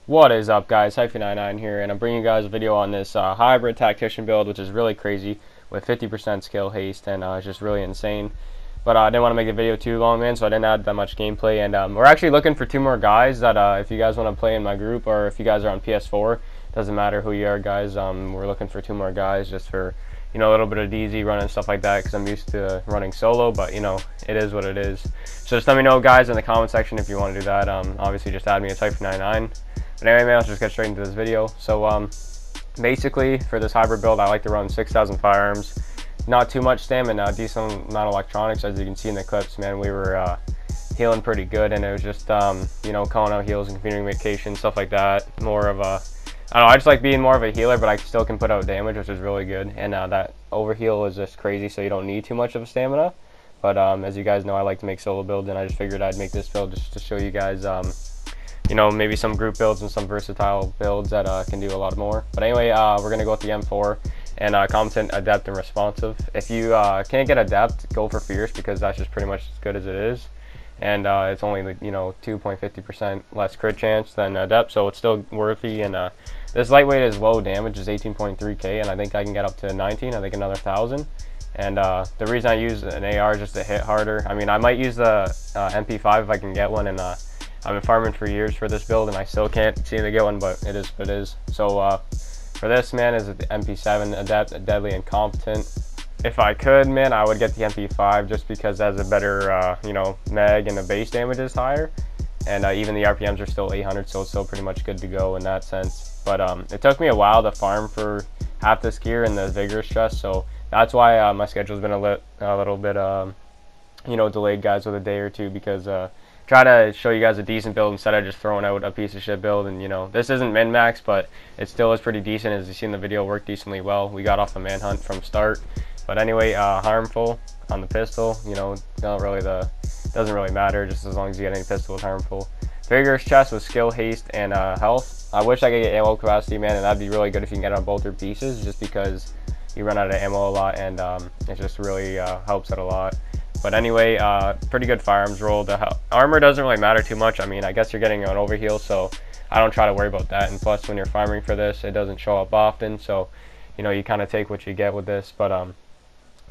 What is up, guys? Hyphy99 here, and I'm bringing you guys a video on this hybrid tactician build, which is really crazy with 50% skill haste, and it's just really insane. But I didn't want to make the video too long, man, so I didn't add that much gameplay. And we're actually looking for two more guys that if you guys want to play in my group, or if you guys are on PS4, doesn't matter who you are, guys. We're looking for two more guys just for a little bit of DZ running stuff like that, because I'm used to running solo, but it is what it is. So just let me know, guys, in the comment section if you want to do that. Obviously just add me at Hyphy99. But anyway, man, let's just get straight into this video. So basically for this hybrid build, I like to run 6,000 firearms, not too much stamina, decent amount of electronics. As you can see in the clips, man, we were healing pretty good, and it was just calling out heals and communication, stuff like that. More of a, I don't know, I just like being more of a healer, but I still can put out damage, which is really good. And that overheal is just crazy, so you don't need too much of a stamina. But as you guys know, I like to make solo builds, and I just figured I'd make this build just to show you guys maybe some group builds and some versatile builds that can do a lot more. But anyway, we're going to go with the M4 and competent, adept, and responsive. If you can't get adept, go for fierce, because that's just pretty much as good as it is. And it's only 2.50% less crit chance than adept, so it's still worthy. And this lightweight is low damage, is 18.3k, and I think I can get up to 19, I think another 1,000. And the reason I use an AR is just to hit harder. I mean, I might use the MP5 if I can get one, and I've been farming for years for this build, and I still can't seem to get one, but it is what it is. So for this, man, is the MP7, adept, deadly, and competent. If I could, man, I would get the MP5 just because it has a better, mag, and the base damage is higher. And even the RPMs are still 800, so it's still pretty much good to go in that sense. But it took me a while to farm for half this gear and the vigorous chest, so that's why my schedule's been a little bit, delayed, guys, with a day or two, because try to show you guys a decent build instead of just throwing out a piece of shit build. And this isn't min-max, but it still is pretty decent. As you see in the video, worked decently well. We got off a manhunt from start. But anyway, harmful on the pistol, doesn't really matter, just as long as you get any pistol with harmful. Vigorous chest with skill, haste, and health. I wish I could get ammo capacity, man, and that'd be really good if you can get on both your pieces, just because you run out of ammo a lot, and it just really helps it a lot. But anyway, pretty good firearms roll. The armor doesn't really matter too much. I mean, I guess you're getting an overheal, so I don't try to worry about that. And plus, when you're farming for this, it doesn't show up often, so you kind of take what you get with this. But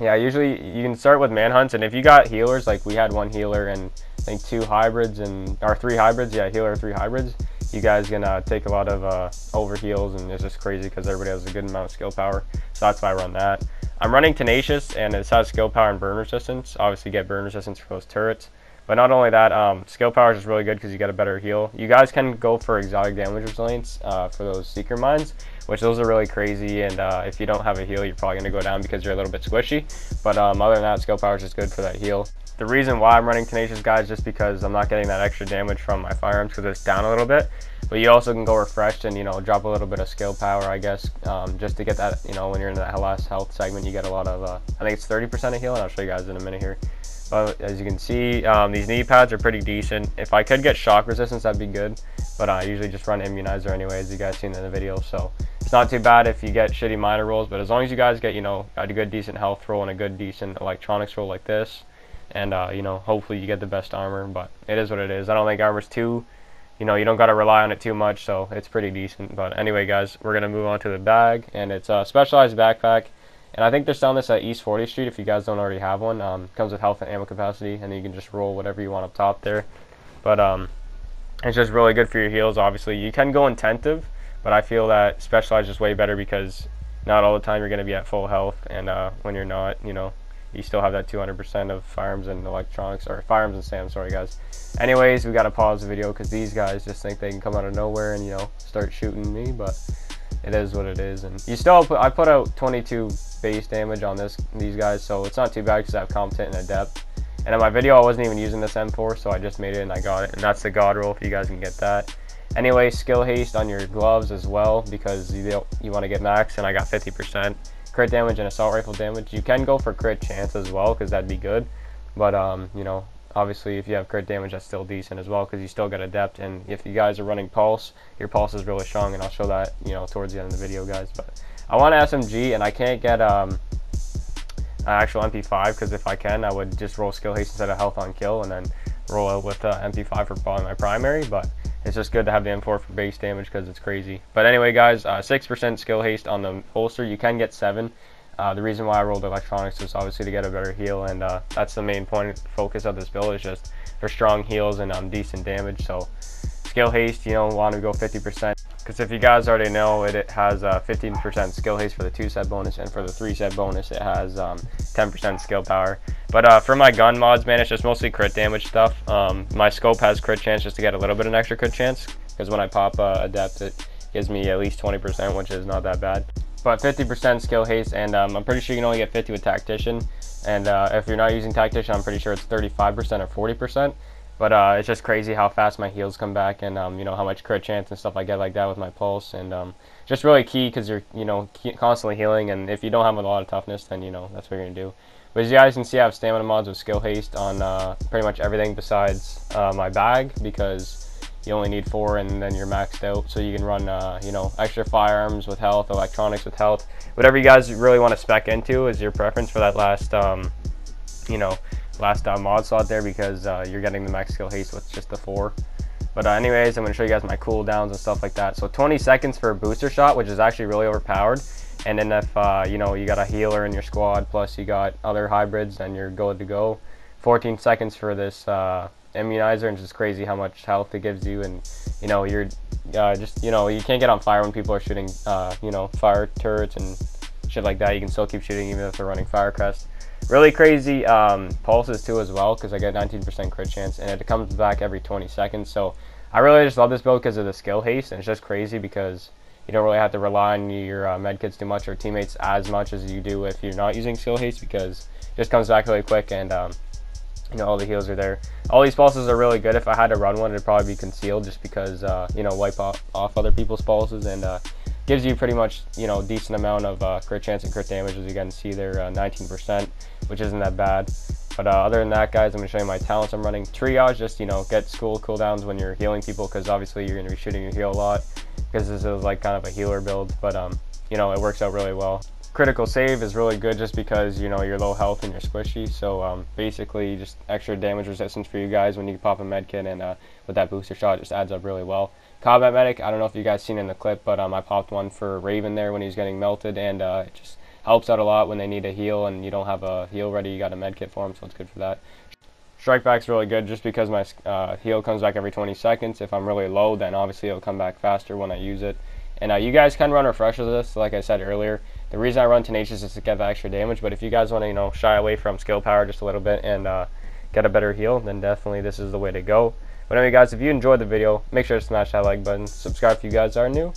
yeah, usually you can start with manhunts, and if you got healers, like we had one healer and I think 2 hybrids or 3 hybrids, yeah, healer 3 hybrids, you guys can take a lot of overheals, and it's just crazy because everybody has a good amount of skill power, so that's why I run that. I'm running Tenacious, and it has skill power and burn resistance. Obviously, get burn resistance for those turrets. But not only that, skill power is just really good because you get a better heal. You guys can go for exotic damage resilience for those Seeker Mines, which those are really crazy. And if you don't have a heal, you're probably going to go down because you're a little bit squishy. But other than that, skill power is just good for that heal. The reason why I'm running Tenacious, guys, just because I'm not getting that extra damage from my firearms because it's down a little bit. But you also can go refreshed and drop a little bit of skill power, I guess, just to get that. When you're in that last health segment, you get a lot of I think it's 30% of heal, and I'll show you guys in a minute here. But as you can see, these knee pads are pretty decent. If I could get shock resistance, that'd be good, but I usually just run immunizer anyway, as you guys seen in the video, so it's not too bad if you get shitty minor rolls. But as long as you guys get a good decent health roll and a good decent electronics roll like this, and hopefully you get the best armor. But it is what it is. I don't think armor's too, you don't got to rely on it too much, so it's pretty decent. But anyway, guys, we're gonna move on to the bag, and it's a specialized backpack, and I think they're selling this at East 40th Street if you guys don't already have one. Comes with health and ammo capacity, and then you can just roll whatever you want up top there. But it's just really good for your heals. Obviously, you can go intensive, but I feel that specialized is way better because not all the time you're going to be at full health, and when you're not, you still have that 200% of firearms and electronics, or firearms and SAM, sorry guys. Anyways, we got to pause the video because these guys just think they can come out of nowhere and start shooting me, but it is what it is. And you still I put out 22 base damage on these guys, so it's not too bad because I have competent and adept. And in my video, I wasn't even using this M4, so I just made it and I got it. And that's the god roll if you guys can get that. Anyway, skill haste on your gloves as well because you want to get max, and I got 50%. Crit damage and assault rifle damage. You can go for crit chance as well because that'd be good. But obviously if you have crit damage, that's still decent as well because you still get adept. And if you guys are running pulse, your pulse is really strong, and I'll show that towards the end of the video, guys. But I want SMG, and I can't get an actual MP5 because if I can, I would just roll skill haste instead of health on kill, and then roll out with MP5 for probably my primary. But it's just good to have the M4 for base damage because it's crazy. But anyway, guys, 6% skill haste on the holster. You can get 7. The reason why I rolled electronics was obviously to get a better heal, and that's the main focus of this build, is just for strong heals and decent damage. So skill haste, you know, want to go 50%, because if you guys already know, it has 15% skill haste for the 2-set bonus, and for the 3-set bonus it has 10% skill power. But for my gun mods, man, it's just mostly crit damage stuff. My scope has crit chance just to get a little bit of an extra crit chance, because when I pop adept, it gives me at least 20%, which is not that bad. But 50% skill haste, and I'm pretty sure you can only get 50 with Tactician, and if you're not using Tactician, I'm pretty sure it's 35% or 40%. But it's just crazy how fast my heals come back, and you know, how much crit chance and stuff I get like that with my pulse, and just really key, because you're, you know, constantly healing, and if you don't have a lot of toughness, then, you know, that's what you're gonna do. But as you guys can see, I have stamina mods with skill haste on pretty much everything besides my bag, because you only need 4 and then you're maxed out, so you can run you know, extra firearms with health, electronics with health, whatever you guys really want to spec into is your preference for that last you know, last mod slot there, because you're getting the max skill haste with just the 4. But anyways, I'm going to show you guys my cooldowns and stuff like that. So 20 seconds for a booster shot, which is actually really overpowered, and then if you know, you got a healer in your squad plus you got other hybrids, then you're good to go. 14 seconds for this immunizer, and it's just crazy how much health it gives you, and you know, you're just, you know, you can't get on fire when people are shooting you know, fire turrets and shit like that. You can still keep shooting even if they're running fire crest. Really crazy pulses too as well, because I get 19% crit chance, and it comes back every 20 seconds. So I really just love this build because of the skill haste, and it's just crazy because you don't really have to rely on your medkits too much or teammates as much as you do if you're not using skill haste, because it just comes back really quick, and you know, all the heals are there. All these pulses are really good. If I had to run one, it'd probably be concealed, just because you know, wipe off other people's pulses, and gives you pretty much, you know, decent amount of crit chance and crit damage, as you can see there, 19%, which isn't that bad. But other than that, guys, I'm going to show you my talents I'm running. Triage, just, you know, get cooldowns when you're healing people, because obviously you're going to be shooting your heal a lot, because this is like kind of a healer build, but you know, it works out really well. Critical save is really good just because, you know, you're low health and you're squishy, so basically just extra damage resistance for you guys when you pop a med kit, and with that booster shot, it just adds up really well. Combat medic, I don't know if you guys seen in the clip, but I popped one for Raven there when he's getting melted, and it just helps out a lot when they need a heal and you don't have a heal ready. You got a med kit for them, so it's good for that. Strike back's really good just because my heal comes back every 20 seconds. If I'm really low, then obviously it'll come back faster when I use it. And you guys can run refresh with this, like I said earlier. The reason I run tenacious is to get the extra damage, but if you guys want to, you know, shy away from skill power just a little bit and get a better heal, then definitely this is the way to go. But anyway, guys, if you enjoyed the video, make sure to smash that like button, subscribe if you guys are new,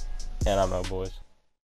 and I'm out, boys.